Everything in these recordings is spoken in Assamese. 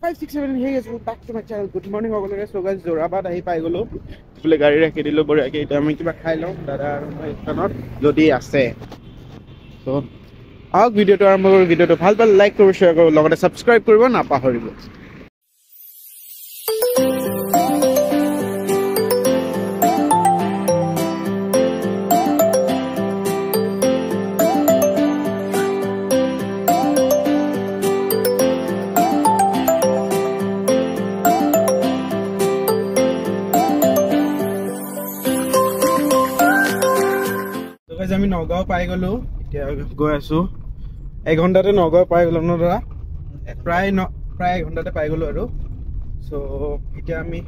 5, 6, 7, hey guys, welcome back to my channel. Good morning, সকলোকে। So guys, যোৰাবাট আহি পাই গলো। বোলে গাড়ী ৰাখি দিলো বঢ়িয়াকে। এতিয়া আমি কিবা খাই লওঁ দাদা আৰু মই স্থানত যদি আছে। So আহক ভিডিঅ'টো আৰম্ভ কৰোঁ। ভিডিঅ'টো ভাল পালে লাইক কৰিব, শ্বেয়াৰ কৰিব, লগতে সাবস্ক্ৰাইব কৰিব নাপাহৰিব। আমি নগাঁও পাই গলো। এতিয়া গৈ আছো 1 ঘণ্টাতে নগাঁও পাই গলো ন দাদা, প্ৰায় 1 ঘণ্টাতে পাই গলো আৰু। সো এতিয়া আমি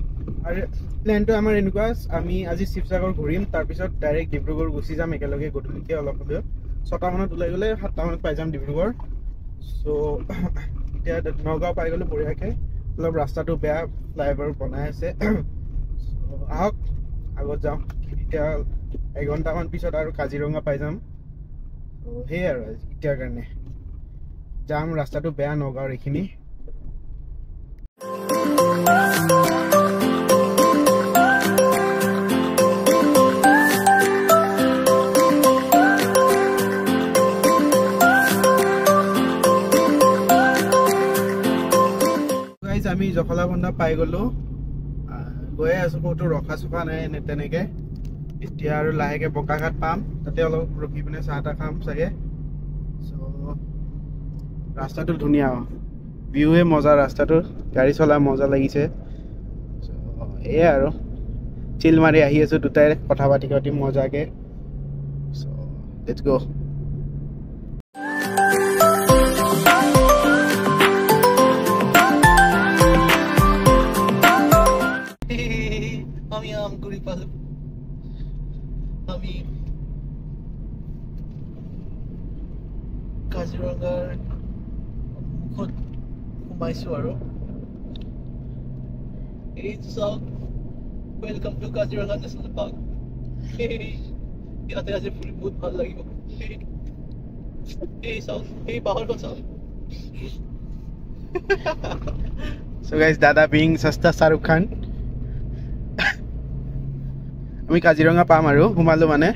আৰু প্লেনটো আমাৰ এনেকুৱা, আমি আজি শিৱসাগৰ ঘূৰিম, তাৰপিছত ডাইৰেক্ট ডিব্ৰুগড় গুচি যাম একেলগে গধূলিকে অলপ সময় 6টা মানত ওলাই গ'লে 7টা মানত পাই যাম ডিব্ৰুগড়। সো এতিয়া নগাঁও পাই গলো বঢ়িয়াকে। অলপ ৰাস্তাটো বেয়া, ফ্লাইঅভাৰ বনাই আছে। আহক আগত যাওঁ। এতিয়া 1 ঘণ্টামান পিছত আৰু কাজিৰঙা পাই যাম। সেই আৰু এতিয়াৰ কাৰণে যাম, ৰাস্তাটো বেয়া নগাঁৱৰ এইখিনি। আমি জখলাবন্ধা পাই গলো। গৈয়ে আছো, ক'তো ৰখা চখা নাই তেনেকে। এতিয়া আৰু লাহেকে বোকাঘাট পাম, তাতে অলপ ৰখি পিনে চাহ তাহ খাম চাগে। সো ৰাস্তাটো ধুনীয়া, ভিউৱে মজা, ৰাস্তাটো গাড়ী চলাই মজা লাগিছে। সো এয়া আৰু চিল মাৰি আহি আছো, দুটাই কথা পাতি পাতি মজাকে। So let's go. আমি আমগুড়ি পালো। আমি কাজিৰঙাৰ মুখত সোমাইছো আৰু এই চাওক, welcome to Kaziranga national park. ইয়াতে আজি ফুৰি বহুত ভাল লাগিব। এই চাওক, এই পাহাৰখন চাওক। So guys, দাদা বিং সস্তা শাহৰুখ খান। আমি কাজিৰঙা পাম আৰু সোমালো মানে।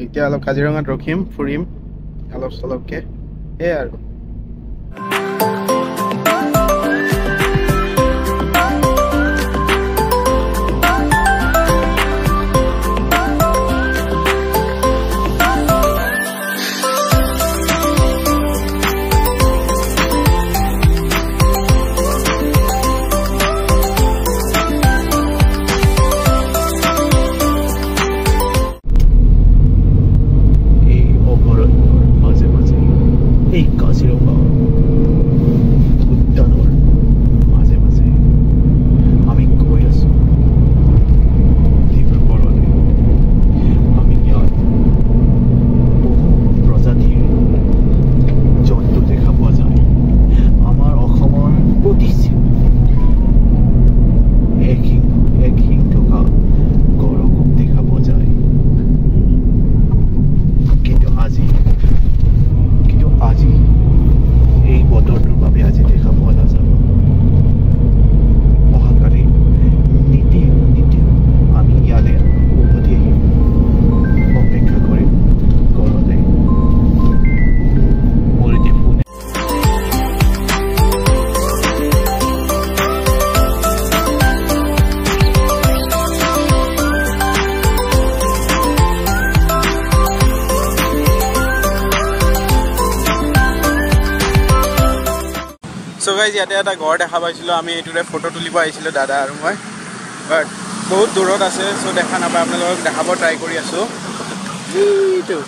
এতিয়া অলপ কাজিৰঙাত ৰখিম, ফুৰিম অলপ চলপকে, এই আৰু। So guys, ইয়াতে এটা ঘৰ দেখা পাইছিলোঁ, আমি এইটোৰে ফটো তুলিব আহিছিলোঁ দাদা আৰু মই, বাট বহুত দূৰত আছে। চ' দেখা নাপায়, আপোনালোকক দেখাব ট্ৰাই কৰি আছোঁ। এইটো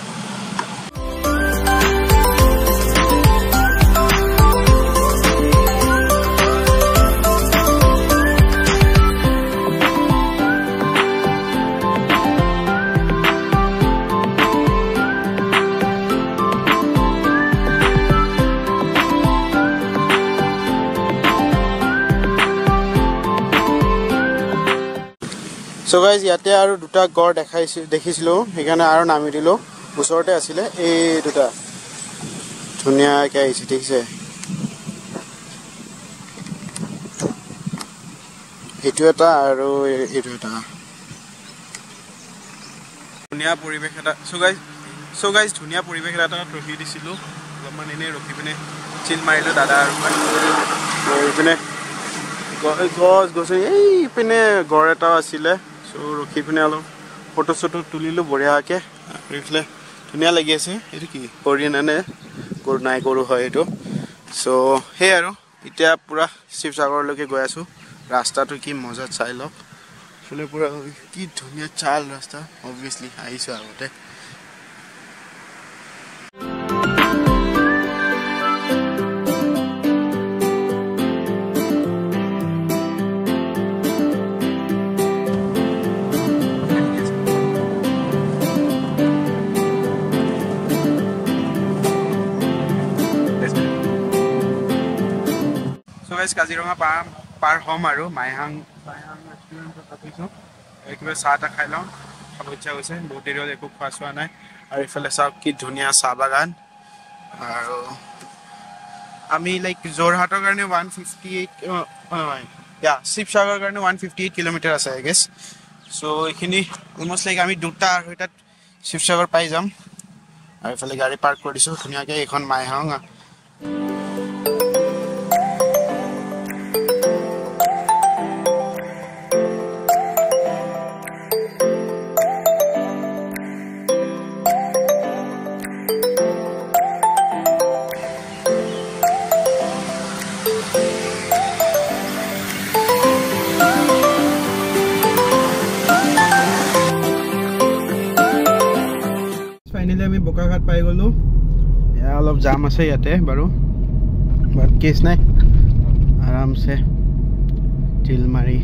So guys, ইয়াতে আৰু দুটা গড় দেখিছিলোঁ, সেইকাৰণে আৰু নামি দিলোঁ। ওচৰতে আছিলে এই দুটা, ধুনীয়াকৈ আহিছে, দেখিছে। এইটো এটা আৰু এইটো এটা ধুনীয়া পৰিৱেশ এটা সো গাইজ ধুনীয়া পৰিৱেশ এটা ৰখি দিছিলোঁ অলপমান এনেই ৰখি পিনে চিল মাৰিলোঁ দাদা আৰু মই পিনে গছ গছনি এইপিনে গড় এটাও আছিলে চ' ৰখি পিনে অলপ ফটো চটো তুলিলোঁ বঢ়িয়াকৈ এইফালে ধুনীয়া লাগি আছে এইটো কি হৰিণ নে গৰু হয় এইটো চ' সেই আৰু এতিয়া পূৰা শিৱসাগৰলৈকে গৈ আছোঁ ৰাস্তাটো কি মজাত চাই লওক এইফালে পূৰা কি ধুনীয়া চাল ৰাস্তা অবভিয়াছলি আহিছোঁ আগতে কাজিৰঙা পাৰ হ'ম আৰু মাইহাং ৰেষ্টুৰেণ্টত পাতিছোঁ কিবা চাহ এটা খাই লওঁ খাব ইচ্ছা গৈছে বহুত দেৰি হ'ল একো খোৱা চোৱা নাই আৰু এইফালে চাওক কি ধুনীয়া চাহ বাগান আৰু আমি লাইক যোৰহাটৰ কাৰণে 158 শিৱসাগৰৰ কাৰণে 158 কিলোমিটাৰ আছে আই গেছ চ' এইখিনি অলমষ্ট লাইক আমি 2:30 শিৱসাগৰ পাই যাম আৰু এইফালে গাড়ী পাৰ্ক কৰি দিছোঁ ধুনীয়াকৈ এইখন মাইহাং ফাইনেলি আমি বোকাঘাট পাই গ'লোঁ অলপ জাম আছে ইয়াতে বাৰু বাট কেছ নাই আৰামছে চিল মাৰি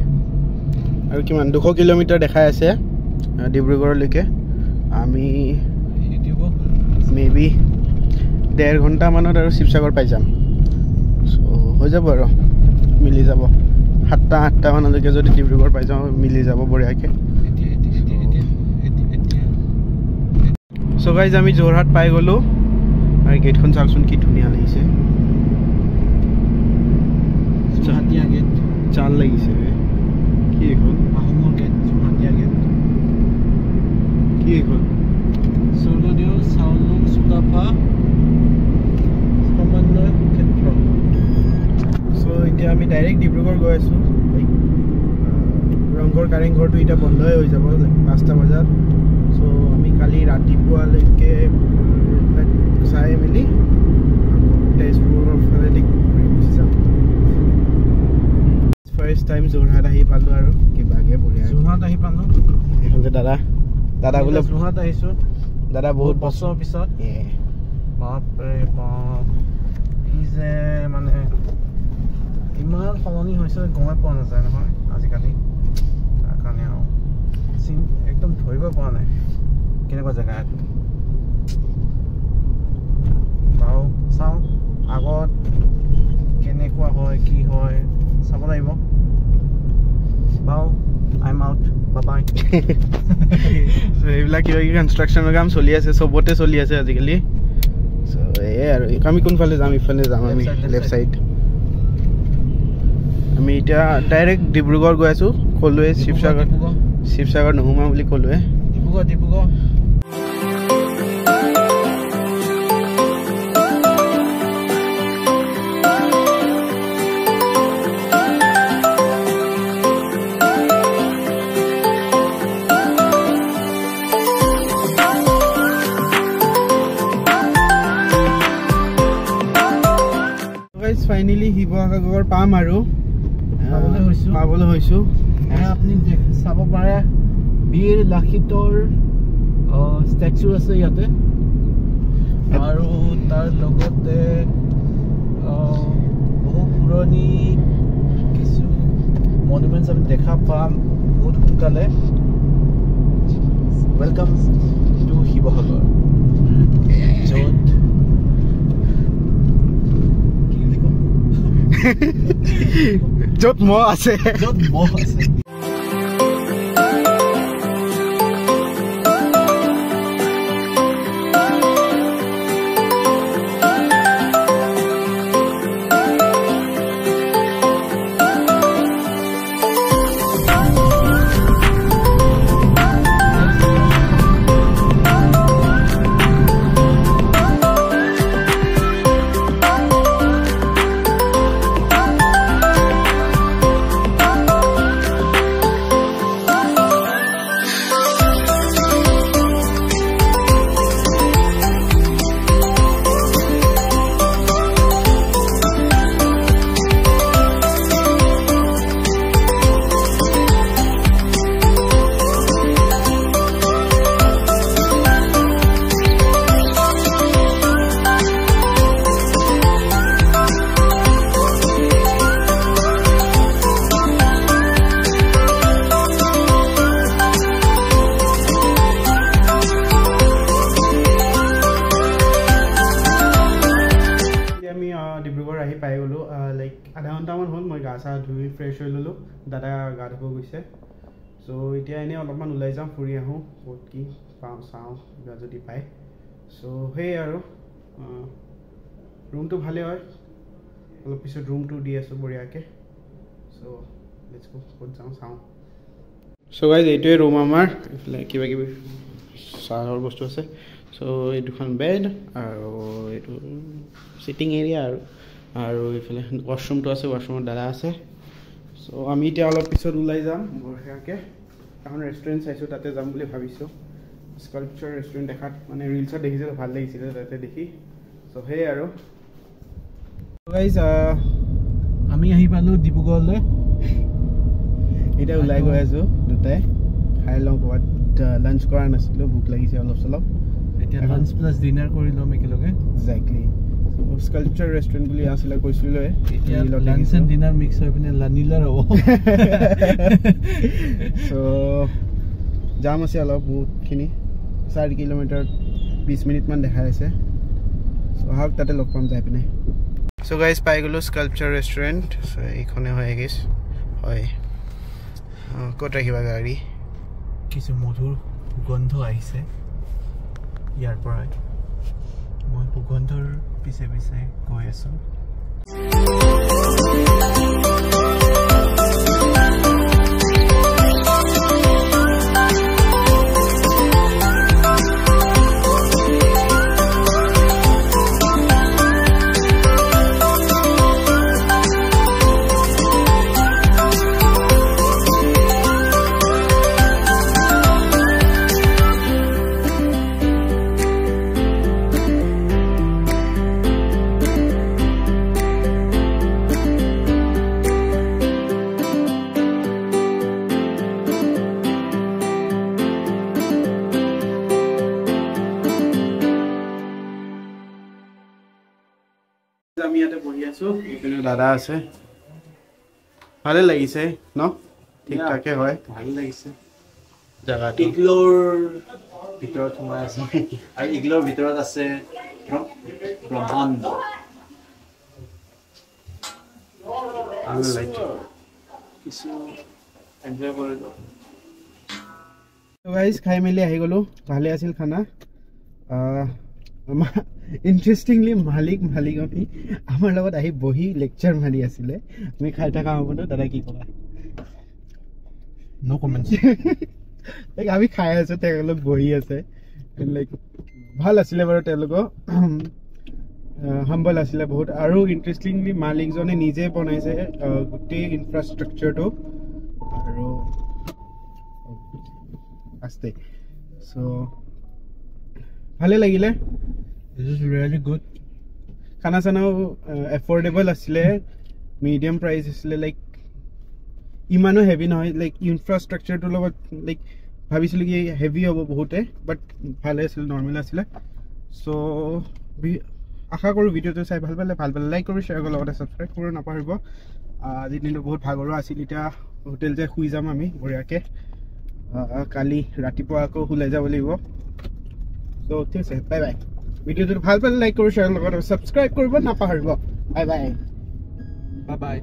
আৰু কিমান 200 কিলোমিটাৰ দেখাই আছে ডিব্ৰুগড়লৈকে আমি মেবি 1.5 ঘণ্টামানত আৰু শিৱসাগৰ পাই যাম চ' হৈ যাব আৰু মিলি যাব 7টা মানলৈকে যদি ডিব্ৰুগড় পাই যাওঁ মিলি যাব বঢ়িয়াকৈ চ' গাইজ আমি যোৰহাট পাই গ'লোঁ আৰু গেটখন চাওকচোন কি ধুনীয়া লাগিছে চাল লাগিছে কি এইখন আহোমৰ গেট যোৰহাটীয়া গেট কি এইখন স্বৰ্গদেউ চাউলুং চুকাফা সমন্বয় ক্ষেত্ৰ চ' এতিয়া আমি ডাইৰেক্ট ডিব্ৰুগড় গৈ আছোঁ ৰংঘৰ কাৰেংঘৰটো এতিয়া বন্ধই হৈ যাব 5টা বজাত চ' আমি কালি ৰাতিপুৱালৈকে চাই মেলি তেজপুৰৰ ফালেদি ঘূৰি গুচি যাম ফাৰ্ষ্ট টাইম যোৰহাট আহি পালোঁ আৰু কিবাকৈ বঢ়িয়া যোৰহাট আহি পালোঁ এইফালে দাদা বোলে যোৰহাট আহিছোঁ দাদা বহুত বছৰৰ পিছত বাপৰে বাপ ই যে মানে ইমান সলনি হৈছে গমেই পোৱা নাযায় নহয় আজিকালি তাৰ কাৰণে আৰু একদম ধৰিব পৰা নাই কেনেকুৱা জেগা এইটো বাৰু চাওঁ আগত কেনেকুৱা হয় কি হয় চাব লাগিব বাৰু আই এম আউট বাই এইবিলাক কিবা কিবি কনষ্ট্ৰাকশ্যনৰ কাম চলি আছে চবতে চলি আছে আজিকালি চ' এই আৰু আমি কোনফালে যাম ইফালে যাম আমি লেফ্ট চাইড আমি এতিয়া ডাইৰেক্ট ডিব্ৰুগড় গৈ আছোঁ ক'লোৱে শিৱসাগৰ নোসোমা বুলি ক'লোৱে ডিব্ৰুগড় ফাইনেলি শিৱসাগৰ পাম আৰু পাবলৈ হৈছোঁ আপুনি চাব পাৰে বীৰ লাচিতৰ ষ্টেচু আছে ইয়াতে আৰু তাৰ লগতে বহু পুৰণি কিছু মনুমেণ্টছ আমি দেখা পাম বহুত সোনকালে ৱেলকাম টু শিৱসাগৰ য'ত মহ আছে মই গা চা ধুই ফ্ৰেছ হৈ ল'লোঁ দাদা গা ধুব গৈছে চ' এতিয়া এনেই অলপমান ওলাই যাওঁ ফুৰি আহোঁ ক'ত কি পাওঁ চাওঁ কিবা যদি পায় চ' সেই আৰু ৰুমটো ভালেই হয় অলপ পিছত ৰুমটো দি আছোঁ বঢ়িয়াকৈ চ' লেটছ গো ক'ত যাওঁ চাওঁ চ' গাইজ এইটোৱে ৰুম আমাৰ এইফালে কিবা কিবি চাহৰ বস্তু আছে চ' এই দুখন বেড আৰু এইটো চিটিং এৰিয়া আৰু এইফালে ৱাছৰুমটো আছে ৱাছৰুমত দাদা আছে চ' আমি এতিয়া অলপ পিছত ওলাই যাম বঢ়িয়াকৈ এখন ৰেষ্টুৰেণ্ট চাইছোঁ তাতে যাম বুলি ভাবিছোঁ স্কাল্পচাৰ ৰেষ্টুৰেণ্ট দেখাত মানে ৰিলছত দেখিছিলোঁ ভাল লাগিছিলে তাতে দেখি চ' সেই আৰু গাইজ আমি আহি পালোঁ ডিব্ৰুগড়লৈ এতিয়া ওলাই গৈ আছোঁ দুটাই খাই লওঁ ক'ৰবাত লাঞ্চ কৰা নাছিলোঁ ভোক লাগিছে অলপ চলপ এতিয়া লাঞ্চ প্লাছ ডিনাৰ কৰি ল'ম একেলগে এক্সেক্টলি স্কাল্পচাৰ ৰেষ্টুৰেণ্ট বুলি আছিলে কৈছিলোঁ এতিয়া লাঞ্চ এণ্ড ডিনাৰ মিক্স হৈ পিনে লানিলাৰ হ'ব চ' যাম আছে অলপ বহুতখিনি 4 কিলোমিটাৰ 20 মিনিটমান দেখাই আছে চ' আহক তাতে লগ পাম যাই পিনে চ' গাইজ পাই গ'লোঁ স্কাল্পচাৰ ৰেষ্টুৰেণ্ট চ' এইখনে হয় গেছ হয় ক'ত ৰাখিবা গাড়ী কিছু মধুৰ সুগন্ধ আহিছে ইয়াৰ পৰাই মই সুগন্ধৰ পিছে পিছে গৈ আছোঁ আমি ইয়াতে বহি আছোঁ এইপিনে দাদা আছে ভালে লাগিছে ন ঠিক ঠাকে হয় ভালে লাগিছে জাগাটো ইগলৰ ভিতৰত সোমাই আছে আৰু ইগলৰ ভিতৰত আছে ব্ৰহ্মাণ্ড ভাল লাগিছে কিছু এনজয় কৰিলোঁ গাইজ খাই মেলি আহি গ'লোঁ ভালে আছিল খানা আমাৰ ইণ্টাৰেষ্টিংলি মালিকনী আমাৰ লগত আহি বহি লেকচাৰ মাৰি আছিলে আমি খাই থকা সময়তো দাদা কি ক'বা ন' কমেণ্টছ লাইক আমি খাই আছোঁ তেওঁলোক বহি আছে লাইক ভাল আছিলে বাৰু তেওঁলোকৰ হাম্বল আছিলে বহুত আৰু ইণ্টাৰেষ্টিংলি মালিকজনে নিজে বনাইছে গোটেই ইনফ্ৰাষ্ট্ৰাকচাৰটো আৰু আছে চ' ভালে লাগিলে This is really good. খানা চানাও এফৰ্ডেবল আছিলে মিডিয়াম প্ৰাইচ আছিলে লাইক ইমানো হেভি নহয় লাইক ইনফ্ৰাষ্ট্ৰাকচাৰটোৰ লগত লাইক ভাবিছিলোঁ কি হেভি হ'ব বহুতে বাট ভালে আছিলে নৰ্মেল আছিলে চ' আশা কৰোঁ ভিডিঅ'টো চাই ভাল পালে লাইক কৰি শ্বেয়াৰ কৰি লগতে ছাবস্ক্ৰাইব কৰিব নাপাহৰিব আজিৰ দিনটো বহুত ভাগৰুৱা আছিল এতিয়া হোটেল যে শুই যাম আমি বঢ়িয়াকৈ কালি ৰাতিপুৱা আকৌ ওলাই যাব লাগিব চ' ঠিক আছে বাই বাই ভিডিঅ'টো ভাল পালে লাইক কৰি শ্বেয়াৰ লগতে ছাবস্ক্ৰাইব কৰিব নাপাহৰিব বাই বাই